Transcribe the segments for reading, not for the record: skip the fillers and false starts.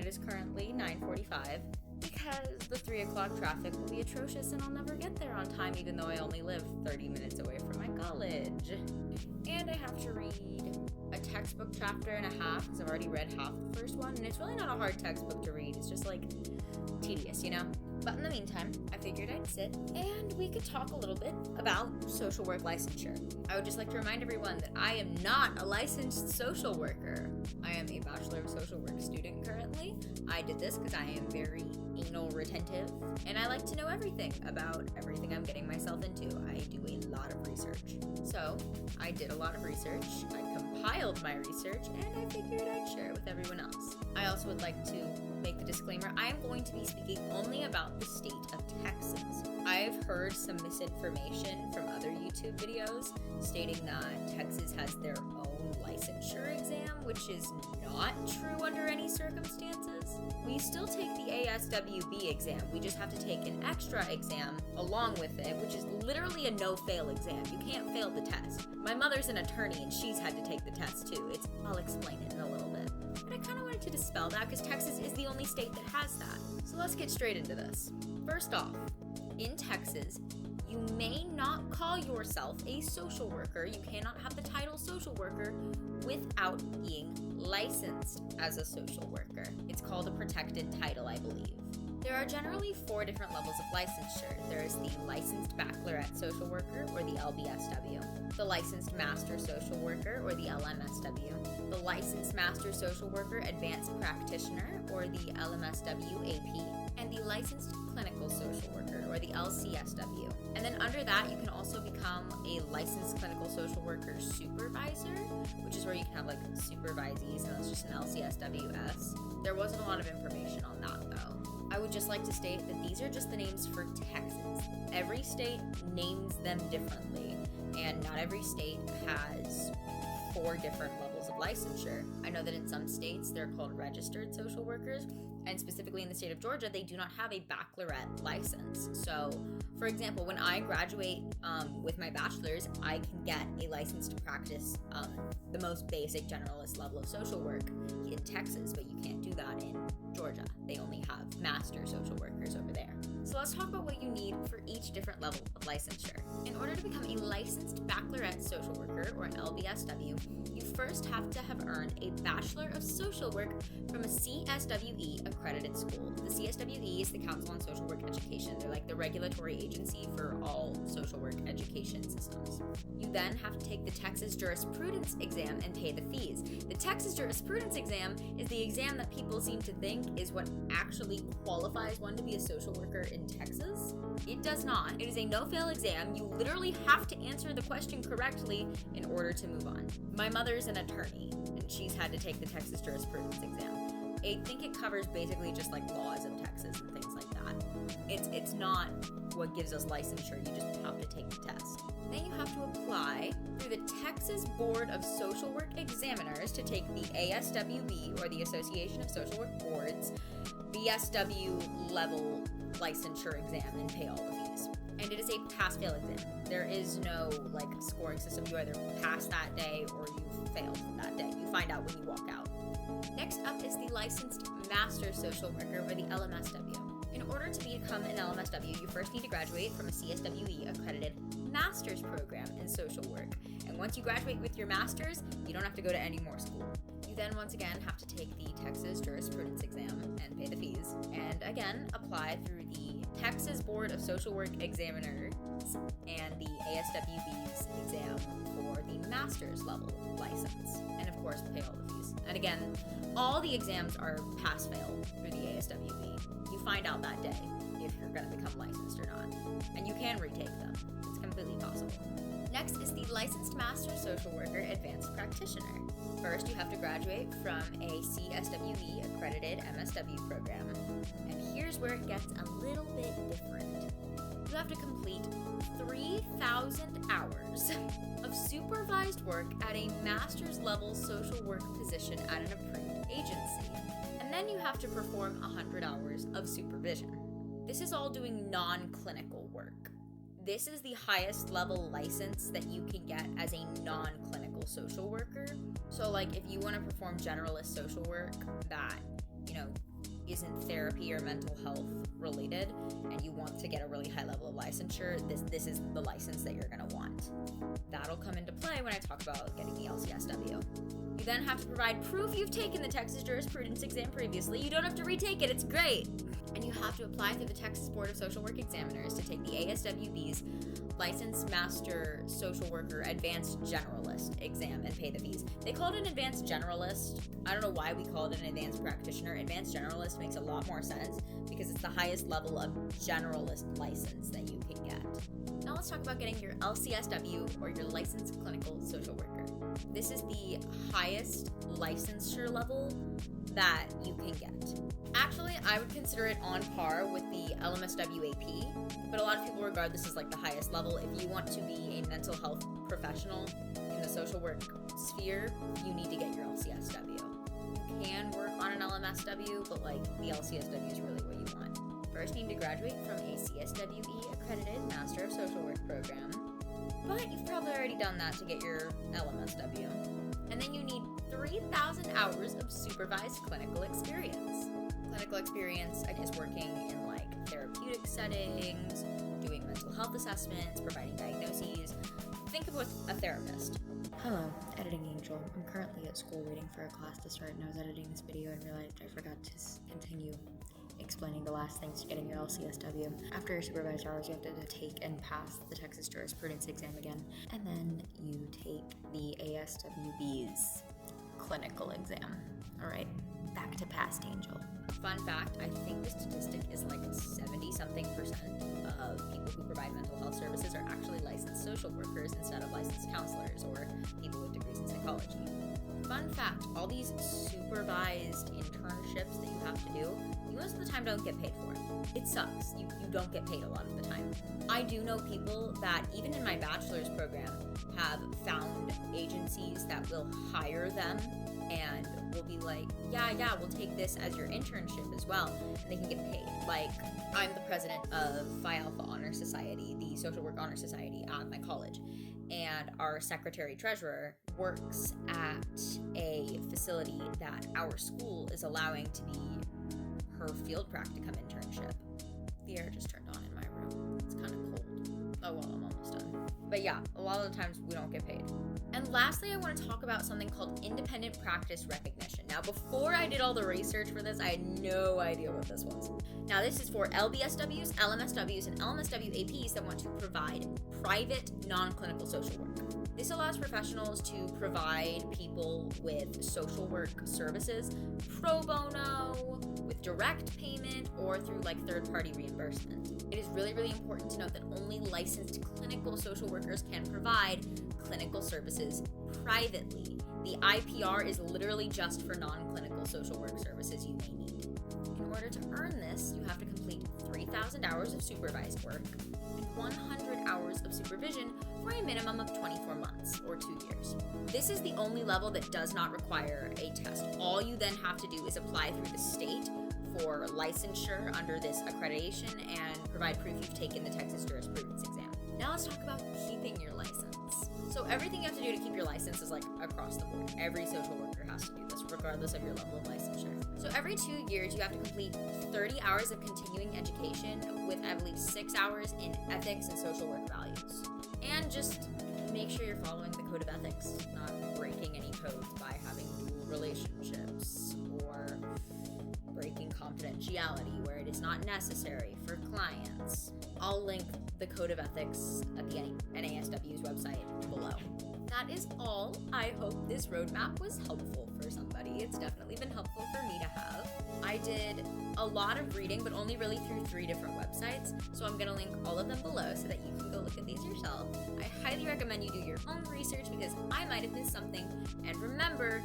It is currently 9:45 because the 3 o'clock traffic will be atrocious and I'll never get there on time even though I only live 30 minutes away from my college. And I have to read a textbook chapter and a half because I've already read half the first one, and it's really not a hard textbook to read. It's just like tedious, you know? But in the meantime, I figured I'd sit and we could talk a little bit about social work licensure. I would just like to remind everyone that I am not a licensed social worker. I am a Bachelor of Social Work student currently. I did this because I am very anal retentive and I like to know everything about everything I'm getting myself into. I do a lot of research. So I did a lot of research. I compiled my research and I figured I'd share it with everyone else. I also would like to make the disclaimer, I am going to be speaking only about the state of Texas. I've heard some misinformation from other YouTube videos stating that Texas has their own licensure exam, which is not true under any circumstances. We still take the ASWB exam, we just have to take an extra exam along with it, which is literally a no-fail exam. You can't fail the test. My mother's an attorney and she's had to take the test too. I'll explain it in a little bit. But I kind of wanted to dispel that because Texas is the only state that has that. So let's get straight into this. First off, in Texas, you may not call yourself a social worker. You cannot have the title social worker without being licensed as a social worker. It's called a protected title, I believe. There are generally 4 different levels of licensure. There is the Licensed Baccalaureate Social Worker, or the LBSW, the Licensed Master Social Worker, or the LMSW, the Licensed Master Social Worker Advanced Practitioner, or the LMSW-AP, and the Licensed Clinical Social Worker, or the LCSW. And then under that, you can also become a Licensed Clinical Social Worker Supervisor, which is where you can have like supervisees, and that's just an LCSWS. There wasn't a lot of information on that though. I would just like to state that these are just the names for Texas. Every state names them differently, and not every state has 4 different levels of licensure. I know that in some states they're called registered social workers, and specifically in the state of Georgia, they do not have a baccalaureate license. So, for example, when I graduate with my bachelor's, I can get a license to practice the most basic generalist level of social work in Texas, but you can't do that in Georgia. They only have master social workers over there. So let's talk about what you need for each different level of licensure. In order to become a licensed baccalaureate social worker, or an LBSW, you first have to have earned a Bachelor of Social Work from a CSWE accredited school. The CSWE is the Council on Social Work Education. They're like the regulatory agency for all social work education systems. You then have to take the Texas Jurisprudence exam and pay the fees. The Texas Jurisprudence exam is the exam that people seem to think is what actually qualifies one to be a social worker in Texas. It does not. It is a no-fail exam. You literally have to answer the question correctly in order to move on. My mother's an attorney, and she's had to take the Texas Jurisprudence exam. I think it covers basically just like laws of Texas and things like that. It's not what gives us licensure. You just have to take the test. Then you have to apply through the Texas Board of Social Work Examiners to take the ASWB, or the Association of Social Work Boards, BSW level licensure exam, and pay all the fees. And it is a pass-fail exam. There is no like scoring system. You either pass that day or you failed that day. You find out when you walk out. Next up is the Licensed Master Social Worker, or the LMSW. In order to become an LMSW, you first need to graduate from a CSWE accredited master's program in social work. And once you graduate with your master's, you don't have to go to any more school. You then once again have to take the Texas Jurisprudence exam and pay the fees, and again apply through the Texas Board of Social Work Examiners and the ASWB's exam for the master's level license, and of course pay all the fees. And again, all the exams are pass-fail through the ASWB. You find out that day if you're going to become licensed or not, and you can retake them. It's completely possible. Next is the Licensed Master Social Worker Advanced Practitioner. First, you have to graduate from a CSWE accredited MSW program, and here's where it gets a little bit different. You have to complete 3,000 hours of supervised work at a master's level social work position at an approved agency, and then you have to perform 100 hours of supervision. This is all doing non-clinical work. This is the highest level license that you can get as a non-clinical social worker. So like if you want to perform generalist social work that, isn't therapy or mental health related and you want to get a really high level of licensure, this is the license that you're going to want. That'll come into play when I talk about getting the LCSW. You then have to provide proof you've taken the Texas jurisprudence exam previously. You don't have to retake it, it's great. And you have to apply through the Texas Board of Social Work Examiners to take the ASWB's Licensed Master Social Worker Advanced Generalist exam and pay the fees. They call it an Advanced Generalist. I don't know why we call it an Advanced Practitioner. Advanced Generalist makes a lot more sense because it's the highest level of generalist license that you can get. Now let's talk about getting your LCSW, or your Licensed Clinical Social Worker. This is the highest licensure level that you can get. Actually, I would consider it on par with the LMSW-AP, but a lot of people regard this as like the highest level. If you want to be a mental health professional in the social work sphere, you need to get your LCSW. You can work on an LMSW, but like the LCSW is really what you want. First, you need to graduate from a CSWE accredited Master of Social Work program, but you've probably already done that to get your LMSW. And then you need 3,000 hours of supervised clinical experience. Clinical experience is working in like therapeutic settings, doing mental health assessments, providing diagnoses. Think of a therapist. Hello, Editing Angel. I'm currently at school waiting for a class to start, and I was editing this video and realized I forgot to continue explaining the last things to getting your LCSW. After your supervised hours, you have to take and pass the Texas jurisprudence exam again, and then you take the ASWB's clinical exam. All right, back to Past Angel. Fun fact, I think the statistic is like 70-something% of people who provide mental health services are actually licensed social workers instead of licensed counselors or people with degrees in psychology. Fun fact, all these supervised internships that you have to do, you most of the time don't get paid for. It sucks. You don't get paid a lot of the time. I do know people that, even in my bachelor's program, have found agencies that will hire them and will be like, yeah, we'll take this as your internship as well, and they can get paid. Like, I'm the president of Phi Alpha Honor Society, the social work honor society at my college, and our secretary-treasurer works at a facility that our school is allowing to be her field practicum internship. The air just turned on in my room. It's kind of cold. Oh well, I'm almost done. But yeah, a lot of the times we don't get paid. And lastly, I want to talk about something called independent practice recognition. Now, before I did all the research for this, I had no idea what this was. Now, this is for LBSWs, LMSWs, and LMSW-APs that want to provide private, non-clinical social work. This allows professionals to provide people with social work services pro bono, with direct payment, or through like third-party reimbursement. It is really, really important to note that only licensed clinical social workers can provide clinical services privately. The IPR is literally just for non-clinical social work services you may need. In order to earn this, you have to complete 3,000 hours of supervised work and 100 hours of supervision for a minimum of 24 months or 2 years. This is the only level that does not require a test. All you then have to do is apply through the state for licensure under this accreditation and provide proof you've taken the Texas jurisprudence exam. Now let's talk about keeping your license. So everything you have to do to keep your license is like across the board. Every social worker has to do this, regardless of your level of licensure. So every 2 years, you have to complete 30 hours of continuing education with at least 6 hours in ethics and social work values. And just make sure you're following the code of ethics, not breaking any codes by having dual relationships or breaking confidentiality where it is not necessary for clients. I'll link the code of ethics at the NASW's website below. That is all. I hope this roadmap was helpful for somebody. It's definitely been helpful for me to have. I did a lot of reading, but only really through 3 different websites, so I'm going to link all of them below so that you can go look at these yourself. I highly recommend you do your own research because I might have missed something. And remember,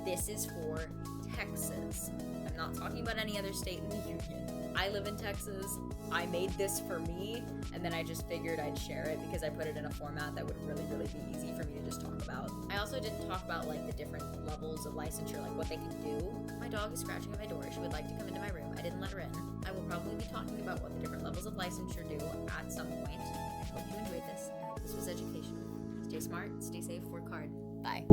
this is for Texas. I'm not talking about any other state in the union. I live in Texas. I made this for me, and then I just figured I'd share it because I put it in a format that would really, really be easy for me to just talk about. I also didn't talk about like the different levels of licensure, like what they can do. My dog is scratching at my door. She would like to come into my room. I didn't let her in. I will probably be talking about what the different levels of licensure do at some point. I hope you enjoyed this. I hope this was educational. Stay smart, stay safe, work hard. Bye.